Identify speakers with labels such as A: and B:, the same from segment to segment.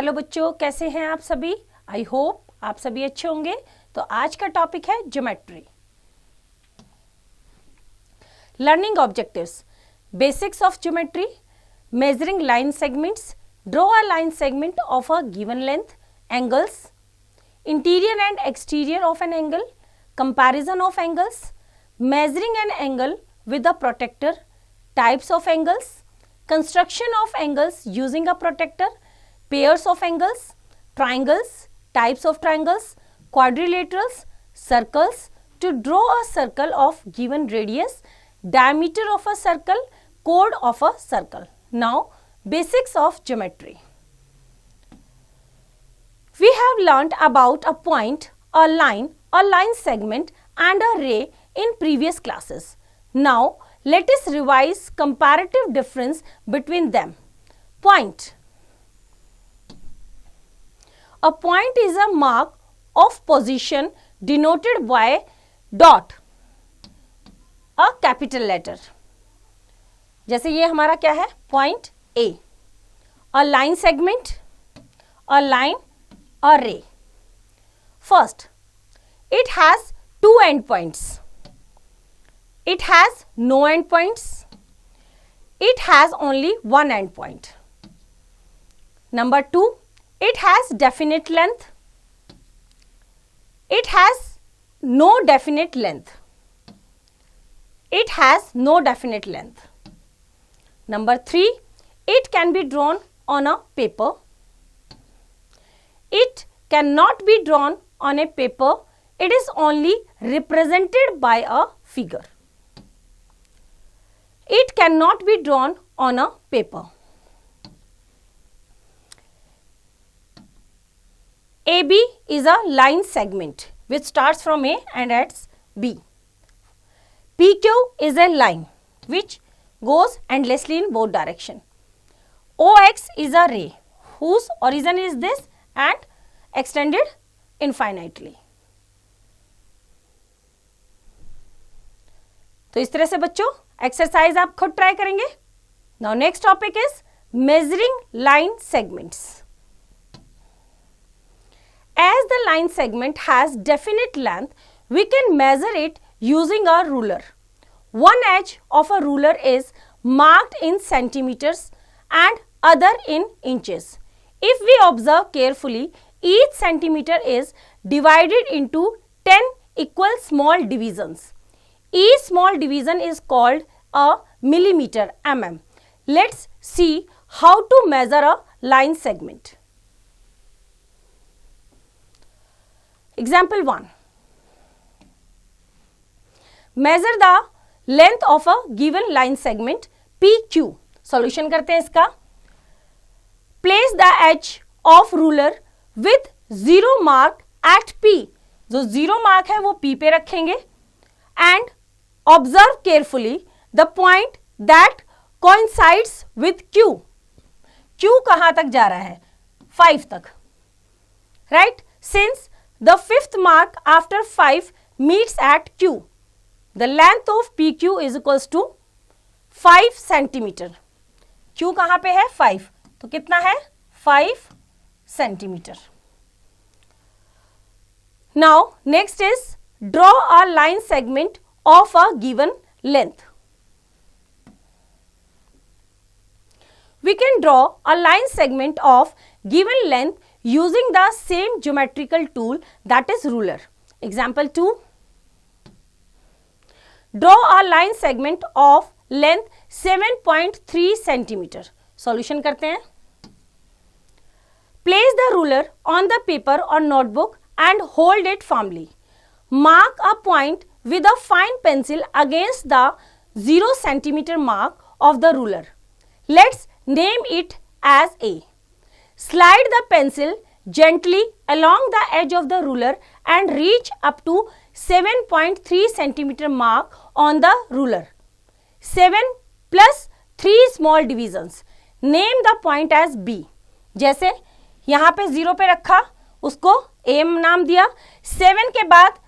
A: Hello बच्चों, कैसे हैं आप सभी। आई होप आप सभी अच्छे होंगे। तो आज का टॉपिक है geometry. Learning objectives, basics of geometry, measuring line segments, draw a line segment of a given length, angles, interior and exterior of an angle, comparison of angles, measuring an angle with a protector, types of angles, construction of angles using a protector, pairs of angles, triangles, types of triangles, quadrilaterals, circles, to draw a circle of given radius, diameter of a circle, chord of a circle. Now, basics of geometry. We have learnt about a point, a line segment and a ray in previous classes. Now, let us revise comparative difference between them. Point. A point is a mark of position denoted by dot, a capital letter. जैसे ये हमारा क्या है, point A. A line segment, a line, a ray. First, it has two endpoints. It has no endpoints. It has only one endpoint. Number 2, it has definite length. It has no definite length. It has no definite length. Number 3, it can be drawn on a paper. It cannot be drawn on a paper. It is only represented by a figure. It cannot be drawn on a paper. AB is a line segment which starts from A and ends B. PQ is a line which goes endlessly in both directions. OX is a ray whose origin is this and extended infinitely. तो इस तरह से बच्चों exercise आप खुद try करेंगे. Now next topic is measuring line segments. As the line segment has definite length, we can measure it using a ruler. One edge of a ruler is marked in centimeters and other in inches. If we observe carefully, each centimeter is divided into 10 equal small divisions. Each small division is called a millimeter, mm. Let's see how to measure a line segment. Example 1. Measure the length of a given line segment PQ. Solution करते हैं इसका. Place the edge of ruler with 0 mark at P. जो 0 mark है वो P पे रखेंगे. And observe carefully the point that coincides with Q. Q कहाँ तक जा रहा है? 5 तक. Right? Since the 5th mark after 5 meets at Q, the length of PQ is equals to 5 centimeter. Q कहाँ पे है? 5. तो कितना है? 5 centimeter. Now next is draw a line segment of a given length. We can draw a line segment of given length using the same geometrical tool, that is ruler. Example 2. Draw a line segment of length 7.3 centimeter. Solution करते हैं. Place the ruler on the paper or notebook and hold it firmly. Mark a point with a fine pencil against the 0 centimeter mark of the ruler. Let's name it as A. Slide the pencil gently along the edge of the ruler and reach up to 7.3 centimeter mark on the ruler. 7 plus 3 small divisions. Name the point as B. जैसे यहाँ पे 0 पे रखा, उसको A नाम दिया. 7 के बाद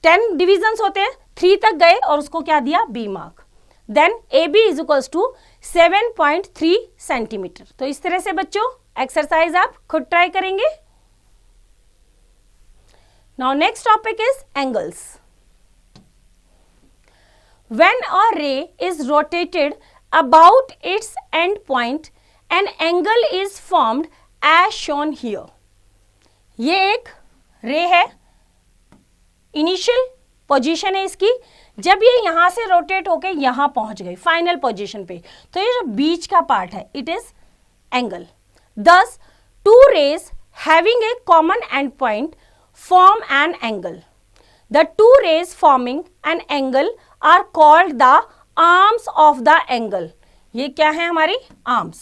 A: 10 डिविजन्स होते हैं, 3 तक गए और उसको क्या दिया? B mark. Then AB is equals to 7.3 centimetre. तो इस तरह से बच्चों एक्सरसाइज आप खुद ट्राई करेंगे. Now next topic is angles. When a ray is rotated about its end point, an angle is formed as shown here. ये एक रे है, इनिशियल पोजीशन है इसकी. जब ये यहां से रोटेट होके यहां पहुंच गई फाइनल पोजीशन पे, तो ये जो बीच का पार्ट है it is angle. Thus, two rays having a common end point form an angle. The two rays forming an angle are called the arms of the angle. ये क्या है हमारी arms.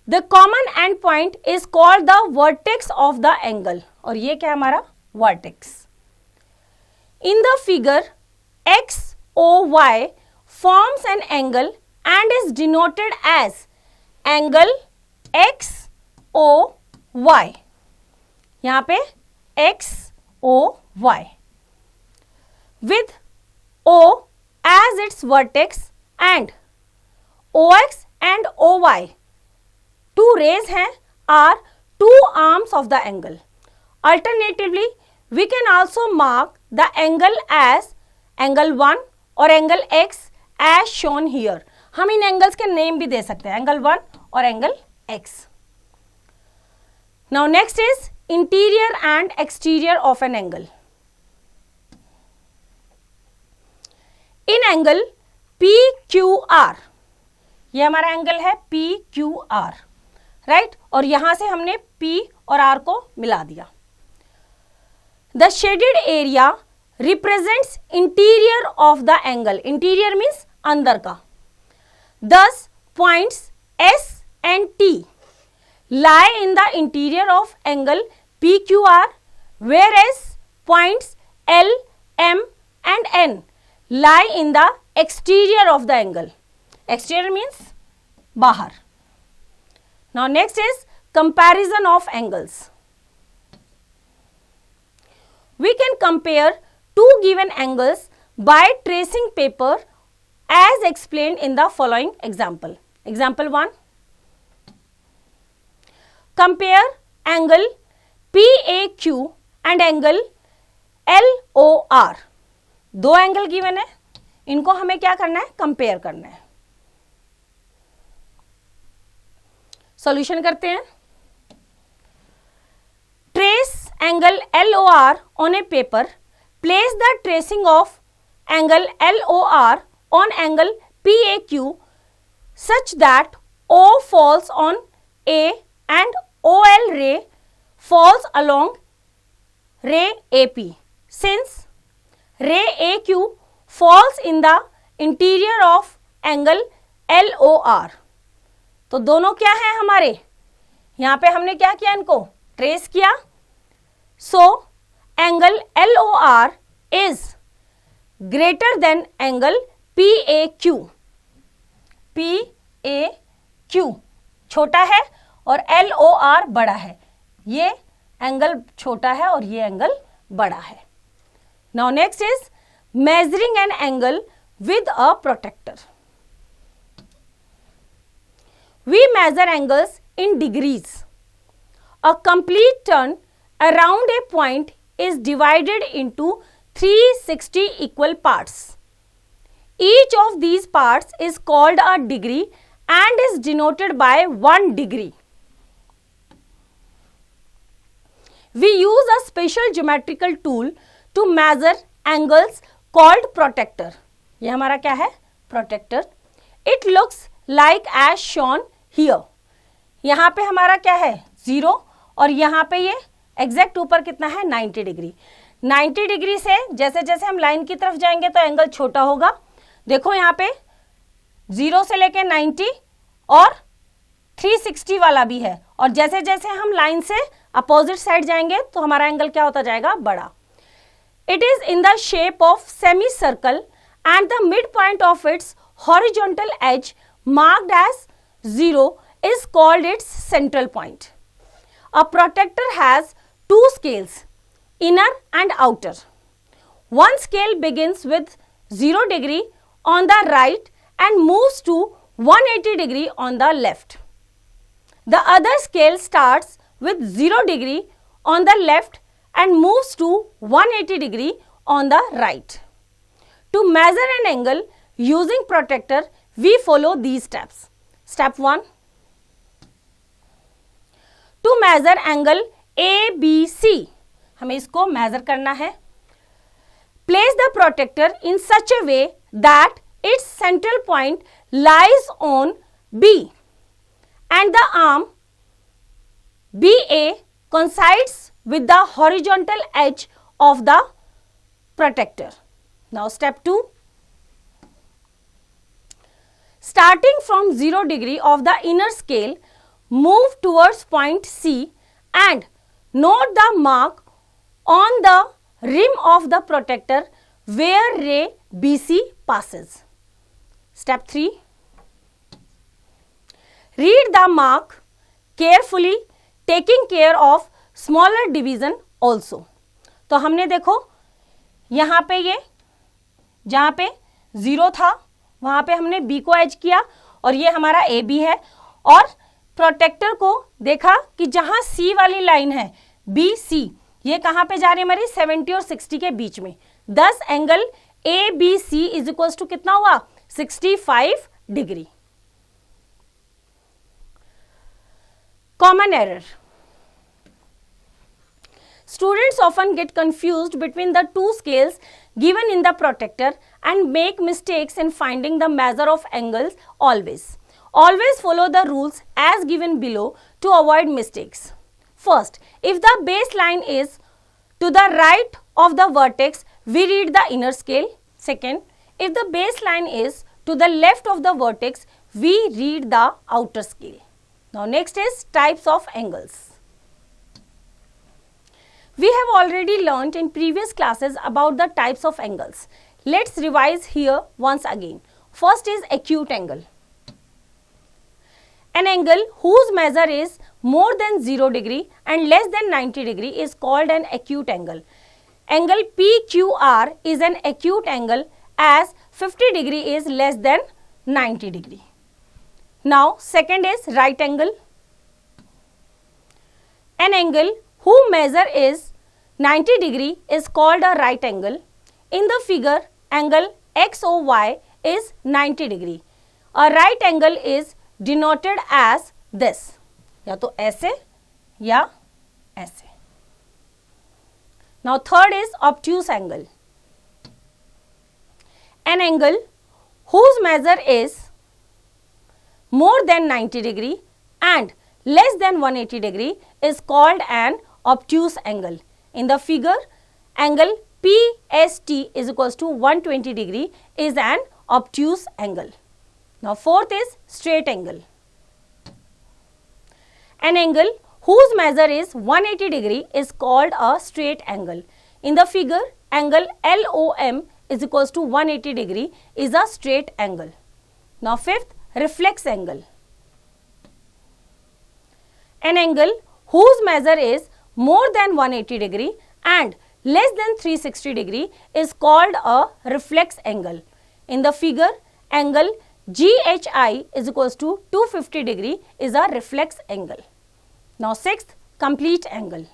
A: The common end point is called the vertex of the angle. और ये क्या है हमारा vertex. In the figure, XOY forms an angle and is denoted as angle XOY. यहाँ पे XOY with O as its vertex and OX and OY, two rays हैं, are two arms of the angle. Alternatively, we can also mark the angle as angle 1 और angle X as shown here. हम इन angles के name भी दे सकते हैं, angle 1 और angle X. Now next is interior and exterior of an angle. In angle PQR, ये हमारा angle है PQR, राइट. और यहां से हमने P और R को मिला दिया. The shaded area represents interior of the angle. Interior means अंदर का. Thus, points S and T lie in the interior of angle PQR, whereas points L, M and N lie in the exterior of the angle. Exterior means बाहर. Now next is comparison of angles. We can compare two given angles by tracing paper as explained in the following example. Example 1. Compare angle PAQ and angle LOR. दो angle given है, इनको हमें क्या करना है, compare करना है. Solution करते हैं. Trace angle LOR on a paper. Place the tracing of angle LOR on angle PAQ such that O falls on A and OL ray falls along ray AP. Since ray AQ falls in the interior of angle LOR, तो दोनों क्या है हमारे, यहां पे हमने क्या किया, इनको ट्रेस किया. So angle LOR is greater than angle PAQ. PAQ छोटा है और LOR बड़ा है. ये एंगल छोटा है और ये एंगल बड़ा है. Now next is measuring an angle with a protractor. We measure angles in degrees. A complete turn around a point is divided into 360 equal parts. Each of these parts is called a degree and is denoted by 1 degree. We use a special geometrical tool to measure angles called protractor. ये हमारा क्या है, protractor. It looks like as shown here. यहाँ पे हमारा क्या है 0 और यहाँ पे ये एग्जैक्ट ऊपर कितना है 90 डिग्री. 90 डिग्री से जैसे जैसे हम लाइन की तरफ जाएंगे तो एंगल छोटा होगा. देखो यहाँ पे 0 से लेके 90 और 360 वाला भी है, और जैसे जैसे हम लाइन से अपोजिट साइड जाएंगे तो हमारा एंगल क्या होता जाएगा, बड़ा. It is in the shape of semicircle and the midpoint of its horizontal edge marked as 0 is called its central point. A protractor has two scales, inner and outer. One scale begins with 0 degree on the right and moves to 180 degree on the left. The other scale starts with 0 degree on the left and moves to 180 degree on the right. To measure an angle using protractor, we follow these steps. Step 1. To measure angle ABC, हमें इसको measure करना है. Place the protractor in such a way that its central point lies on B and the arm BA coincides with the horizontal edge of the protractor. Now step 2. Starting from 0 degree of the inner scale, move towards point C and note the mark on the rim of the protractor where ray BC passes. Step 3. Read the mark carefully, taking care of smaller division also. तो हमने देखो यहाँ पे ये जहाँ पे 0 था वहाँ पे हमने B को एज किया और ये हमारा AB है और प्रोटेक्टर को देखा कि जहाँ C वाली लाइन है BC ये कहाँ पे जा रही है हमारी 70 और 60 के बीच में. 10 angle ABC is equals to कितना हुआ 65 degree. Common error. Students often get confused between the two scales given in the protractor and make mistakes in finding the measure of angles always. Always follow the rules as given below to avoid mistakes. First, if the baseline is to the right of the vertex, we read the inner scale. Second, if the baseline is to the left of the vertex, we read the outer scale. Now next is types of angles. We have already learnt in previous classes about the types of angles. Let's revise here once again. First is acute angle. An angle whose measure is more than 0 degree and less than 90 degree is called an acute angle. Angle PQR is an acute angle as 50 degree is less than 90 degree. Now second is right angle. An angle whose measure is 90 degree is called a right angle. In the figure, angle XOY is 90 degree. A right angle is denoted as this. या तो ऐसे या ऐसे. Now third is obtuse angle. An angle whose measure is more than 90 degree and less than 180 degree is called an obtuse angle. In the figure, angle PST is equals to 120 degree is an obtuse angle. Now fourth is straight angle. An angle whose measure is 180 degree is called a straight angle. In the figure, angle LOM is equals to 180 degree is a straight angle. Now fifth, reflex angle. An angle whose measure is more than 180 degree and less than 360 degree is called a reflex angle. In the figure, angle GHI is equals to 250 degree is a reflex angle. Now sixth, complete angle.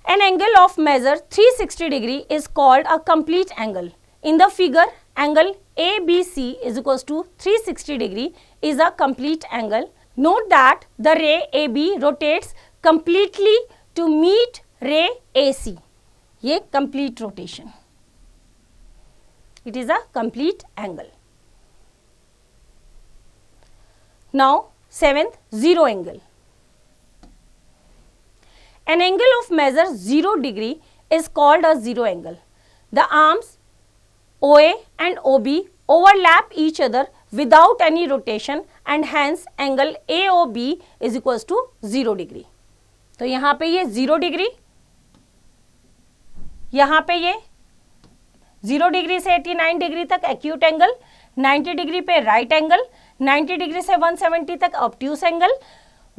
A: An angle of measure 360 degree is called a complete angle. In the figure, angle ABC is equals to 360 degree is a complete angle. Note that the ray AB rotates completely to meet ray AC. ये complete rotation. It is a complete angle. Now seventh, zero angle. An angle of measure 0 degree is called a zero angle. The arms OA and OB overlap each other without any rotation and hence angle AOB is equals to 0 degree. तो यहाँ पे ये 0 degree, यहाँ पे ये 0 degree से 89 degree तक acute angle, 90 degree पे राइट एंगल, 90 डिग्री से 170 तक ऑब्ट्यूस एंगल,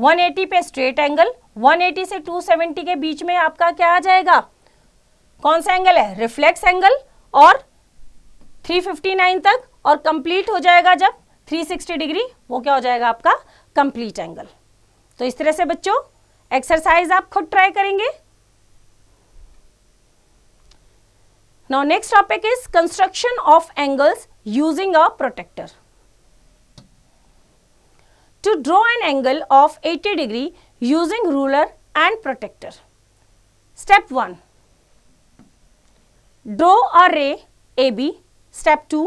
A: 180 पे स्ट्रेट एंगल, 180 से 270 के बीच में आपका क्या आ जाएगा, कौन सा एंगल है, रिफ्लेक्स एंगल, और 359 तक, और कंप्लीट हो जाएगा जब 360 डिग्री, वो क्या हो जाएगा आपका कंप्लीट एंगल। तो इस तरह से बच्चों एक्सरसाइज आप खुद ट्राई करेंगे। Now next topic is construction of angles using a protractor. To draw an angle of 80 degree using ruler and protector. Step 1. Draw a ray AB. Step 2.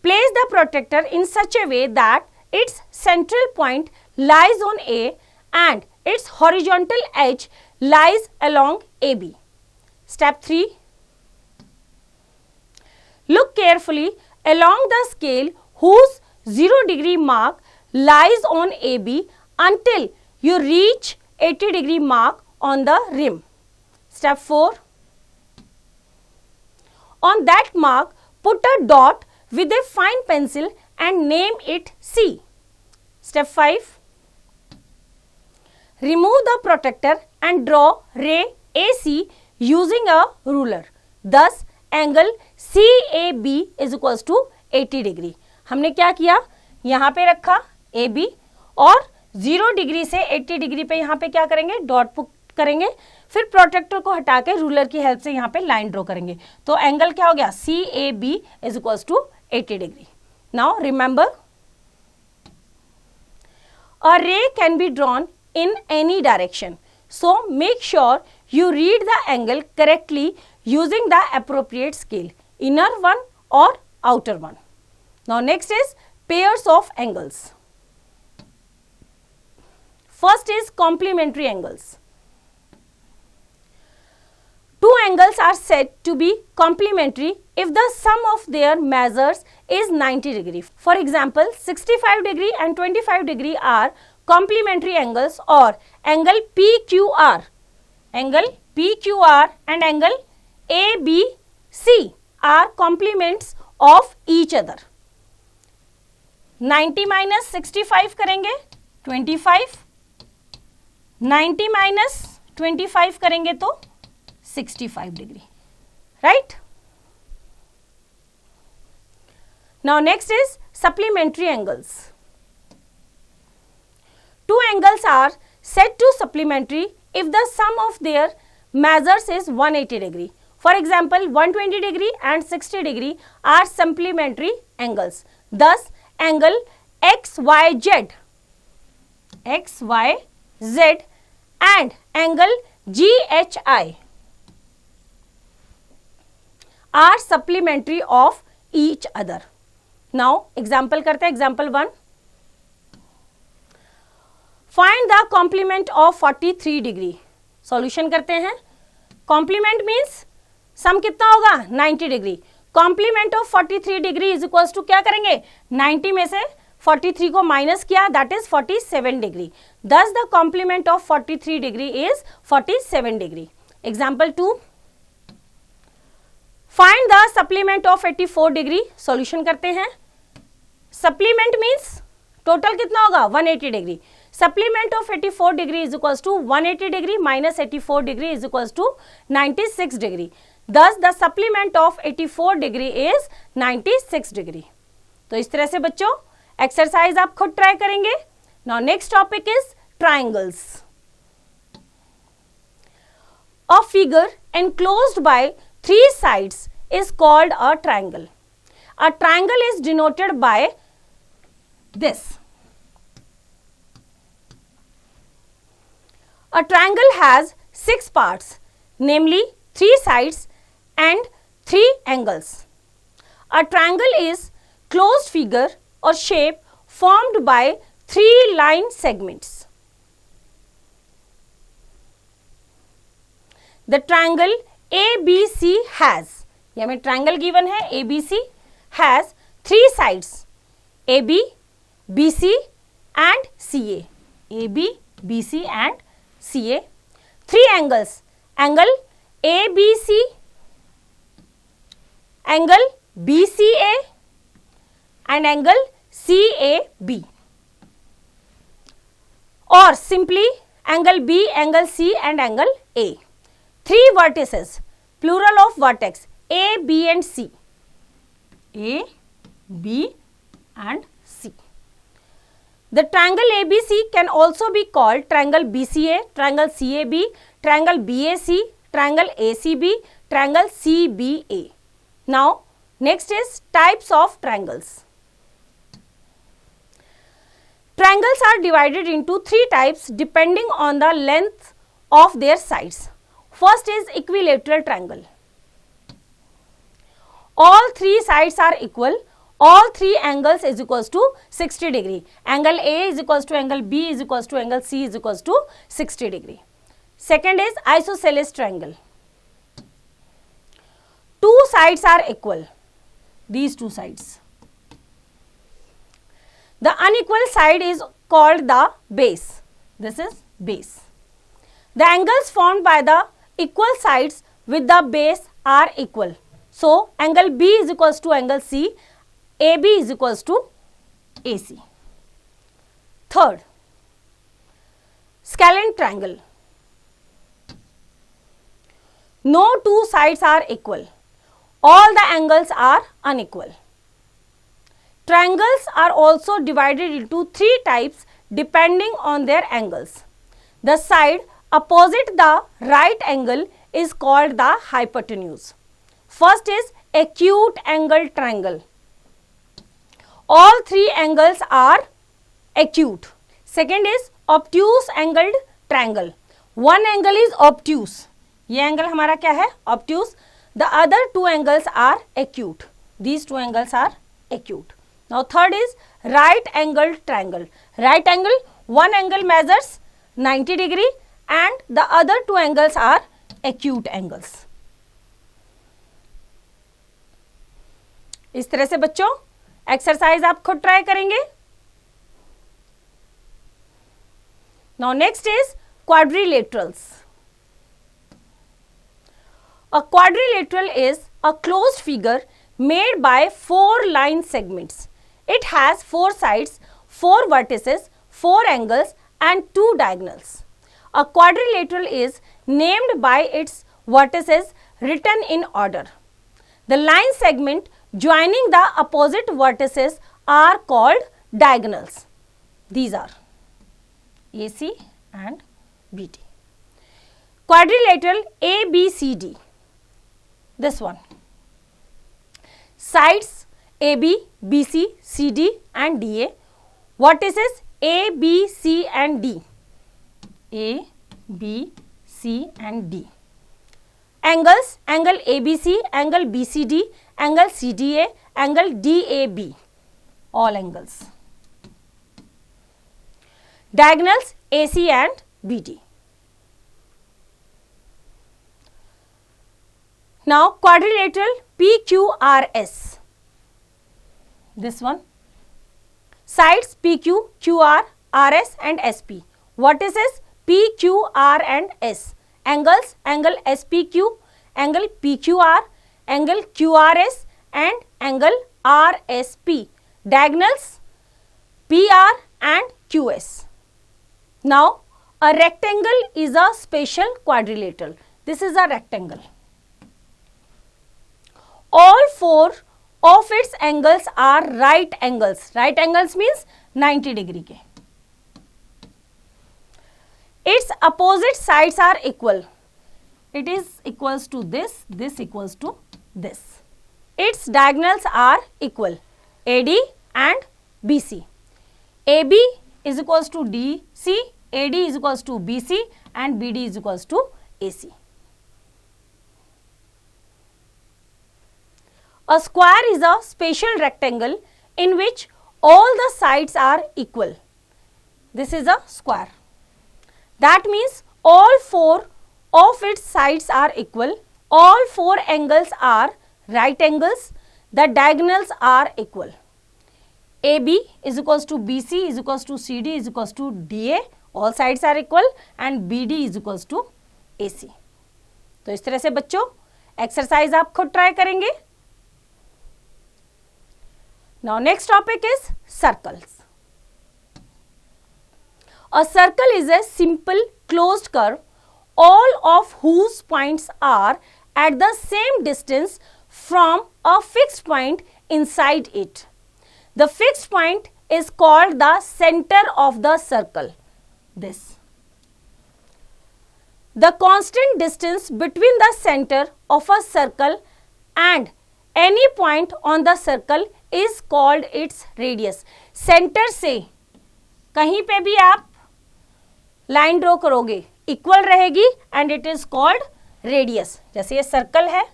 A: Place the protector in such a way that its central point lies on A and its horizontal edge lies along AB. Step 3. Look carefully along the scale whose 0 degree mark lies on AB until you reach 80 degree mark on the rim. Step 4. On that mark, put a dot with a fine pencil and name it C. Step 5. Remove the protector and draw ray AC using a ruler. Thus, angle CAB is equals to 80 degree. हमने क्या किया, यहाँ पे रखा A B और 0 degree से 80 degree पे यहाँ पे क्या करेंगे, डॉट पुट करेंगे, फिर प्रोटेक्टर को हटा के रूलर की हेल्प से यहाँ पे लाइन ड्रॉ करेंगे। तो एंगल क्या हो गया, C A B is equals to 80 degree. Now remember, a ray can be drawn in any direction, so make sure you read the angle correctly using the appropriate scale, inner one or outer one. Now next is pairs of angles. First is complementary angles. Two angles are said to be complementary if the sum of their measures is 90 degree. For example, 65 degree and 25 degree are complementary angles, or angle PQR. Angle PQR and angle ABC are complements of each other. 90 minus 65 करेंगे 25, 90 minus 25 करेंगे तो 65 degree, right? Now next is supplementary angles. Two angles are said to supplementary if the sum of their measures is 180 degree. For example, 120 degree and 60 degree are supplementary angles. Thus, angle XYZ and angle GHI are supplementary of each other. Now, example करते हैं, example 1. Find the complement of 43 degree. Solution करते हैं। Complement means sum कितना होगा, 90 degree. Complement of 43 degree is equals to क्या करेंगे, 90 में से 43 को माइनस किया, that is 47 degree. Thus the complement of 43 degree is 47 degree. Example 2, find the supplement of 84 degree. Solution करते हैं। सप्लीमेंट मीन्स टोटल कितना होगा, 180 degree. Supplement of 84 degree is equals to 180 degree minus 84 degree is equals to 96 degree. Thus, the supplement of 84 degree is 96 degree. तो इस तरह से बच्चों exercise आप खुद ट्राई करेंगे। Now next topic is triangles. A figure enclosed by 3 sides is called a triangle. A triangle is denoted by this. A triangle has 6 parts, namely 3 sides and 3 angles. A triangle is closed figure or shape formed by 3 line segments. The triangle ABC has, यहाँ में triangle given है ABC, has 3 sides, AB, BC and CA. AB, BC and CA. 3 angles, angle ABC, angle BCA and angle CAB, or simply angle B, angle C and angle A. 3 vertices, plural of vertex, A, B and C. A, B and C. The triangle ABC can also be called triangle BCA, triangle CAB, triangle BAC, triangle ACB, triangle CBA. Now, next is types of triangles. Triangles are divided into three types depending on the length of their sides. First is equilateral triangle. All three sides are equal. All three angles is equals to 60 degree. Angle A is equals to angle B is equals to angle C is equals to 60 degree. Second is isosceles triangle. Two sides are equal. These two sides. The unequal side is called the base. This is base. The angles formed by the equal sides with the base are equal. So, angle B is equals to angle C, AB is equals to AC. Third, scalene triangle. No two sides are equal. All the angles are unequal. Triangles are also divided into three types depending on their angles. The side opposite the right angle is called the hypotenuse. First is acute angle triangle. All three angles are acute. Second is obtuse angled triangle. One angle is obtuse. ये angle हमारा क्या है? Obtuse. The other two angles are acute. These two angles are acute. Now third is right angled triangle. Right angle, one angle measures 90 degree and the other two angles are acute angles. इस तरह से बच्चों exercise आप खुद try करेंगे. Now next is quadrilaterals. A quadrilateral is a closed figure made by four line segments. It has four sides, four vertices, four angles and two diagonals. A quadrilateral is named by its vertices written in order. The line segment joining the opposite vertices are called diagonals. These are AC and BD. Quadrilateral ABCD. This one. Sides AB, BC, CD and DA. Vertices A, B, C and D. A, B, C and D. Angles, angle ABC, angle BCD, angle CDA, angle DAB. All angles. Diagonals AC and BD. Now quadrilateral PQRS. This one. Sides PQ, QR, RS and SP. Vertices PQR and S. Angles, angle SPQ, angle PQR, angle QRS and angle RSP. Diagonals PR and QS. Now a rectangle is a special quadrilateral. This is a rectangle. All four of its angles are right angles. Right angles means 90 degree के. Its opposite sides are equal. It is equals to this, this equals to this. Its diagonals are equal. AD and BC. AB is equals to DC, AD is equals to BC and BD is equals to AC. A square is a special rectangle in which all the sides are equal. This is a square. That means all four of its sides are equal. All four angles are right angles. The diagonals are equal. AB is equals to BC is equals to CD is equals to DA. All sides are equal and BD is equals to AC. तो इस तरह से बच्चों exercise आप खुद try करेंगे. Now next topic is circles. A circle is a simple closed curve, all of whose points are at the same distance from a fixed point inside it. The fixed point is called the center of the circle. This. The constant distance between the center of a circle and any point on the circle is called its radius. Center से कहीं पे भी आप line draw करोगे equal रहेगी and it is called radius. जैसे ये circle है,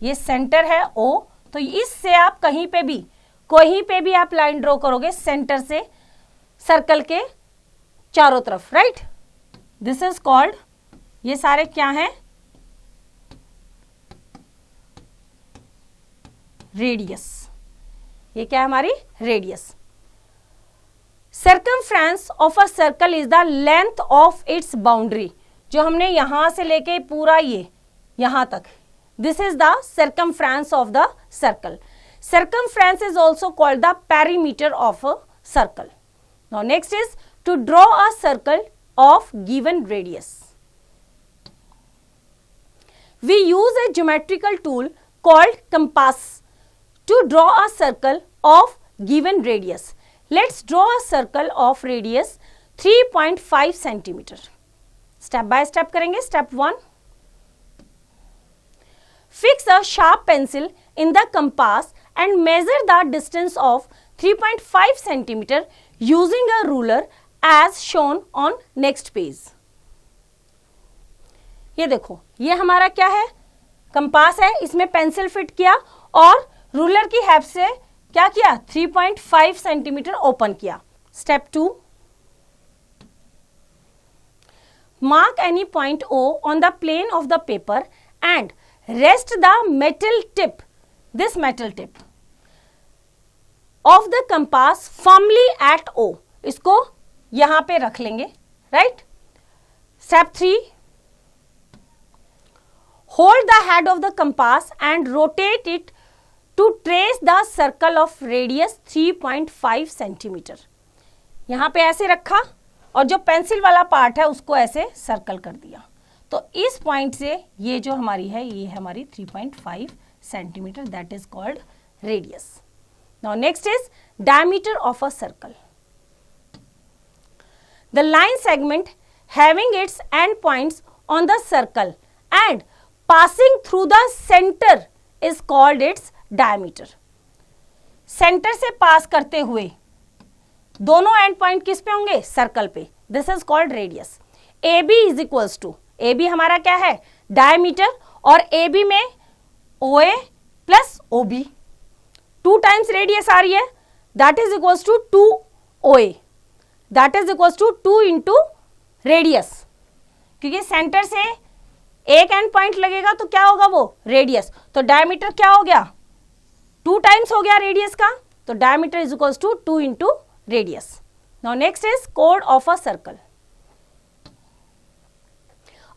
A: ये सेंटर है O, तो इससे आप कहीं पे भी आप लाइन ड्रॉ करोगे सेंटर से सर्कल के चारों तरफ, राइट. दिस इज कॉल्ड, ये सारे क्या हैं, रेडियस. ये क्या है हमारी radius. Circumference of a circle is the length of its boundary. जो हमने यहां से लेके पूरा ये यहां तक, this is the circumference of the circle. Circumference is also called the perimeter of a circle. Now next is to draw a circle of given radius. We use a geometrical tool called compass to draw a circle of given radius. Let's draw a circle of radius 3.5 centimeter. Step by step करेंगे. Step 1. Fix a sharp pencil in the compass and measure the distance of 3.5 centimeter using a ruler as shown on next page. ये देखो, ये हमारा क्या है, compass है, इसमें pencil fit किया और रूलर की हेल्प से क्या किया, 3.5 सेंटीमीटर ओपन किया. Step 2. Mark any point O on the plane of the paper and rest the metal tip, this metal tip of the compass firmly at O. इसको यहां पे रख लेंगे, right. Step 3. Hold the head of the compass and rotate it to trace the circle of radius 3.5 centimetre. यहां पे ऐसे रखा और जो पेंसिल वाला पार्ट है उसको ऐसे सर्कल कर दिया. तो इस पॉइंट से ये जो हमारी है, ये है हमारी 3.5 centimetre, that is called radius. Now next is diameter of a circle. The line segment having its and points on the circle and passing through the centre is called its diameter. Centre से पास करते हुए दोनों and point किस पे होंगे, circle पे. This is called radius. A B is equals to, A B हमारा क्या है, डायमीटर, और ए बी में O A plus O B, 2 times radius आ रही है, that is equals to 2 O A, that is equals to 2 into radius. क्योंकि centre से एक एंड पॉइंट लगेगा तो क्या होगा, वो रेडियस. तो डायमीटर क्या हो गया, 2 टाइम्स हो गया रेडियस का, तो diameter is equals to 2 into radius. Now next is कोड of a circle.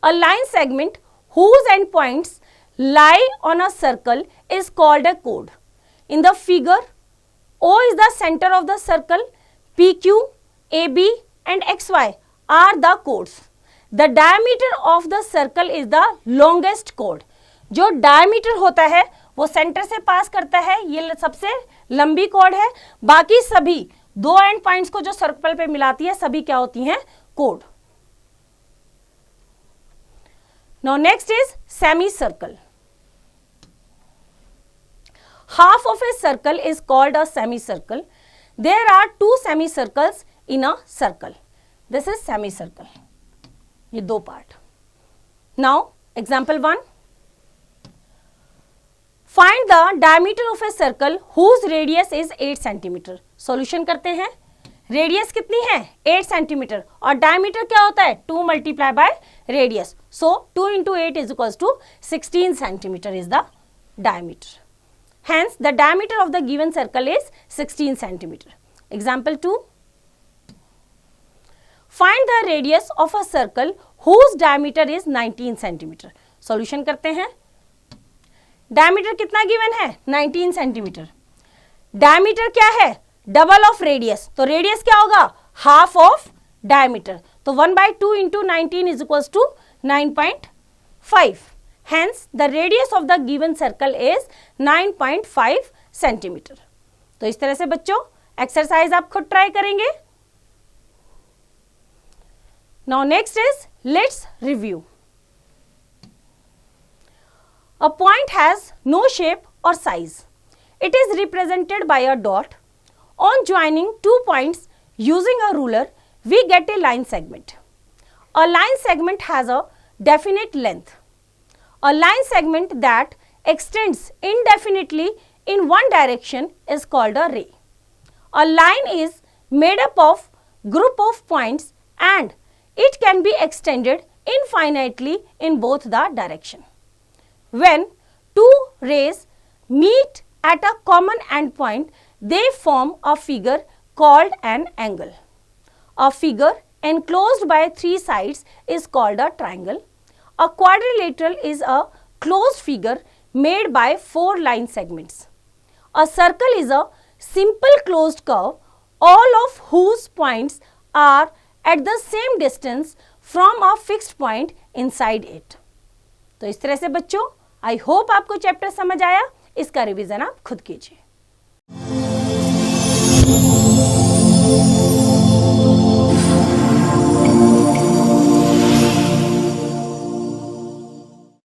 A: A line segment whose endpoints lie on a circle is called a chord. In the figure, O is the center of the circle, PQ, AB and XY are the chords. The diameter of the circle is the longest chord. जो diameter होता है वो centre से पास करता है, ये सबसे लंबी कॉर्ड है. बाकी सभी 2 एंड पॉइंट्स को जो सर्कल पे मिलाती है सभी क्या होती हैं, कोड. Now next is semi circle. Half of a circle is called a semi circle. There are 2 semi circles in a circle. This is semi circle. ये 2 part. Now example 1. Find the diameter of a circle whose radius is 8 centimetre. Solution करते हैं. Radius कितनी है, 8 centimetre, और diameter क्या होता है, 2 multiply by radius. So 2 into 8 is equals to 16 centimetre is the diameter. Hence, the diameter of the given circle is 16 centimeter. Example 2. Find the radius of a circle whose diameter is 19 centimeter. Solution करते हैं. Diameter कितना given है, 19 centimeter. Diameter क्या है, double of radius. तो radius क्या होगा, half of diameter. तो 1/2 into 19 is equals to 9.5. Hence, the radius of the given circle is 9.5 centimeter. तो इस तरह से बच्चों एक्सरसाइज आप खुद ट्राई करेंगे. Now next is let's review. A point has no shape or size. It is represented by a dot. On joining two points using a ruler, we get a line segment. A line segment has a definite length. A line segment that extends indefinitely in one direction is called a ray. A line is made up of group of points and it can be extended infinitely in both the direction. When two rays meet at a common endpoint, they form a figure called an angle. A figure enclosed by three sides is called a triangle. A quadrilateral is a closed figure made by four line segments. A circle is a simple closed curve, all of whose points are at the same distance from a fixed point inside it. तो इस तरह से बच्चों I hope आपको chapter समझ आया. इसका revision आप खुद कीजिए.